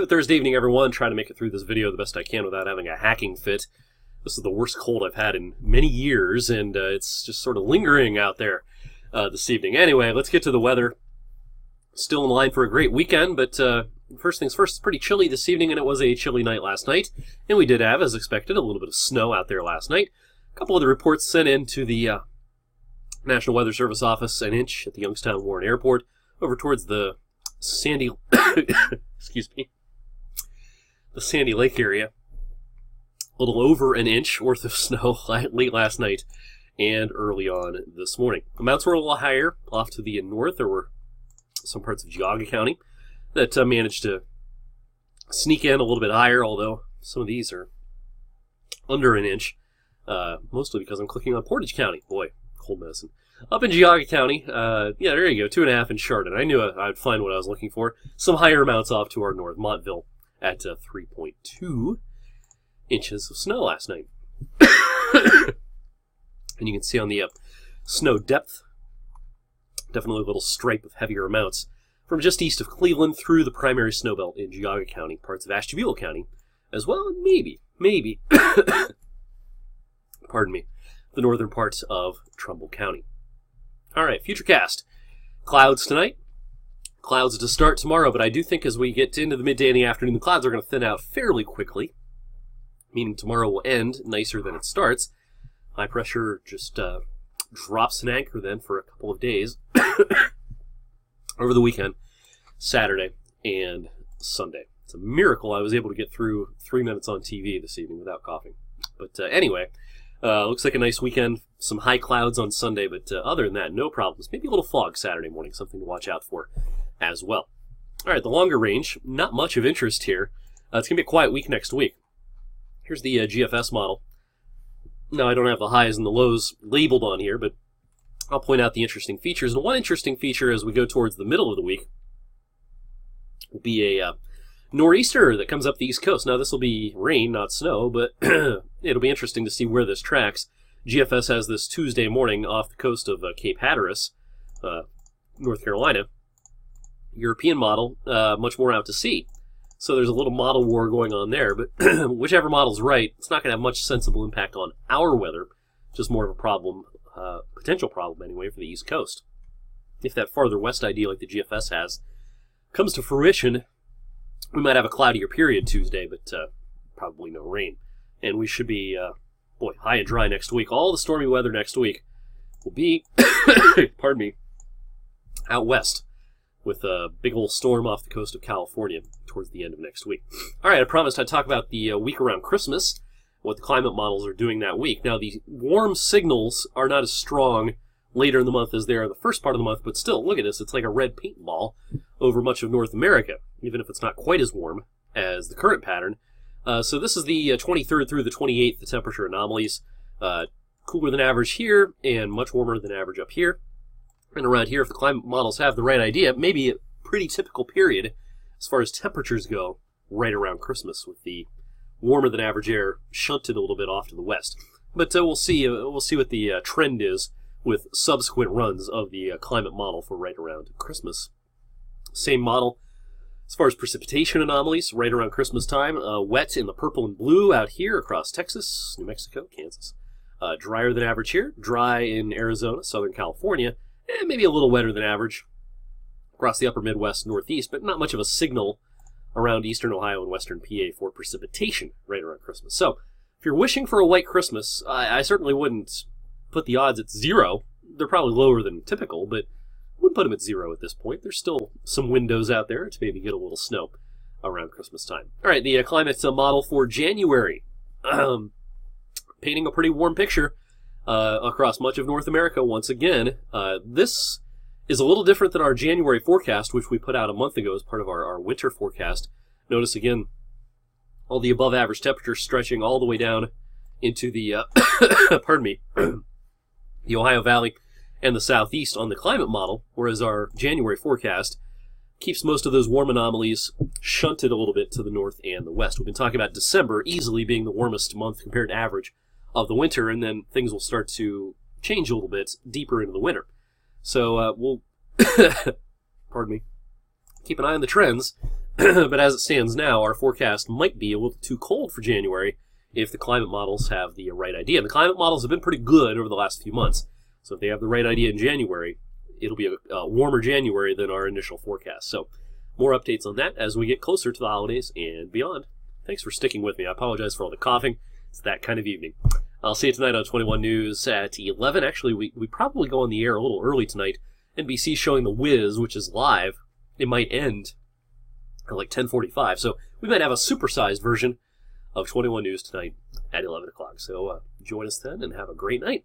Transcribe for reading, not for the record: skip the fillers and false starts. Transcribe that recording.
Good Thursday evening, everyone. Trying to make it through this video the best I can without having a hacking fit. This is the worst cold I've had in many years, and it's just sort of lingering out there this evening. Anyway, let's get to the weather. Still in line for a great weekend, but first things first, it's pretty chilly this evening, and it was a chilly night last night. And we did have, as expected, a little bit of snow out there last night. A couple of the reports sent in to the National Weather Service office, an inch at the Youngstown Warren Airport, over towards the Sandy, excuse me, the Sandy Lake area. A little over an inch worth of snow late last night and early on this morning. Amounts were a little higher off to the north. There were some parts of Geauga County that managed to sneak in a little bit higher, although some of these are under an inch, mostly because I'm clicking on Portage County. Boy, cold medicine. Up in Geauga County, yeah, there you go, 2.5 in Chardon. I knew I'd find what I was looking for. Some higher amounts off to our north, Montville, at 3.2 inches of snow last night. And you can see on the snow depth, definitely a little stripe of heavier amounts from just east of Cleveland through the primary snow belt in Geauga County, parts of Ashtabula County, as well, and maybe, pardon me, the northern parts of Trumbull County. All right, futurecast. Clouds tonight. Clouds to start tomorrow, but I do think as we get into the midday and the afternoon, the clouds are going to thin out fairly quickly, meaning tomorrow will end nicer than it starts. High pressure just drops an anchor then for a couple of days over the weekend, Saturday and Sunday. It's a miracle I was able to get through 3 minutes on TV this evening without coughing. But anyway, looks like a nice weekend. Some high clouds on Sunday, but other than that, no problems. Maybe a little fog Saturday morning, something to watch out for as well. All right, the longer range, not much of interest here. It's going to be a quiet week next week. Here's the GFS model. Now, I don't have the highs and the lows labeled on here, but I'll point out the interesting features. And one interesting feature as we go towards the middle of the week will be a nor'easter that comes up the East Coast. Now, this will be rain, not snow, but it'll be interesting to see where this tracks. GFS has this Tuesday morning off the coast of Cape Hatteras, North Carolina. European model, much more out to sea. So there's a little model war going on there, but whichever model's right, it's not going to have much sensible impact on our weather, just more of a problem, potential problem anyway, for the East Coast. If that farther west idea like the GFS has comes to fruition, we might have a cloudier period Tuesday, but probably no rain. And we should be, high and dry next week. All the stormy weather next week will be, pardon me, out west, with a big old storm off the coast of California towards the end of next week. All right, I promised I'd talk about the week around Christmas, what the climate models are doing that week. Now, the warm signals are not as strong later in the month as they are in the first part of the month, but still, look at this. It's like a red paintball over much of North America, even if it's not quite as warm as the current pattern. So this is the 23rd through the 28th, the temperature anomalies. Cooler than average here and much warmer than average up here. And around here, if the climate models have the right idea, maybe a pretty typical period as far as temperatures go right around Christmas, with the warmer than average air shunted a little bit off to the west. But we'll see what the trend is with subsequent runs of the climate model for right around Christmas. Same model as far as precipitation anomalies right around Christmas time. Wet in the purple and blue out here across Texas, New Mexico, Kansas. Drier than average here. Dry in Arizona, Southern California. And maybe a little wetter than average across the upper Midwest, Northeast, but not much of a signal around eastern Ohio and western PA for precipitation right around Christmas. So, if you're wishing for a white Christmas, I certainly wouldn't put the odds at 0. They're probably lower than typical, but I wouldn't put them at 0 at this point. There's still some windows out there to maybe get a little snow around Christmas time. All right, the climate model for January. Painting a pretty warm picture across much of North America once again. This is a little different than our January forecast, which we put out a month ago as part of our winter forecast. Notice again, all the above average temperatures stretching all the way down into the, pardon me, the Ohio Valley and the Southeast on the climate model, whereas our January forecast keeps most of those warm anomalies shunted a little bit to the north and the west. We've been talking about December easily being the warmest month compared to average of the winter, and then things will start to change a little bit deeper into the winter. So we'll, pardon me, keep an eye on the trends But as it stands now, our forecast might be a little too cold for January if the climate models have the right idea. And the climate models have been pretty good over the last few months. So if they have the right idea in January, it'll be a warmer January than our initial forecast. So more updates on that as we get closer to the holidays and beyond. Thanks for sticking with me. I apologize for all the coughing. It's that kind of evening. I'll see you tonight on 21 News at 11. Actually, we probably go on the air a little early tonight. NBC showing The Wiz, which is live. It might end at like 10:45. So we might have a supersized version of 21 News tonight at 11 o'clock. So join us then and have a great night.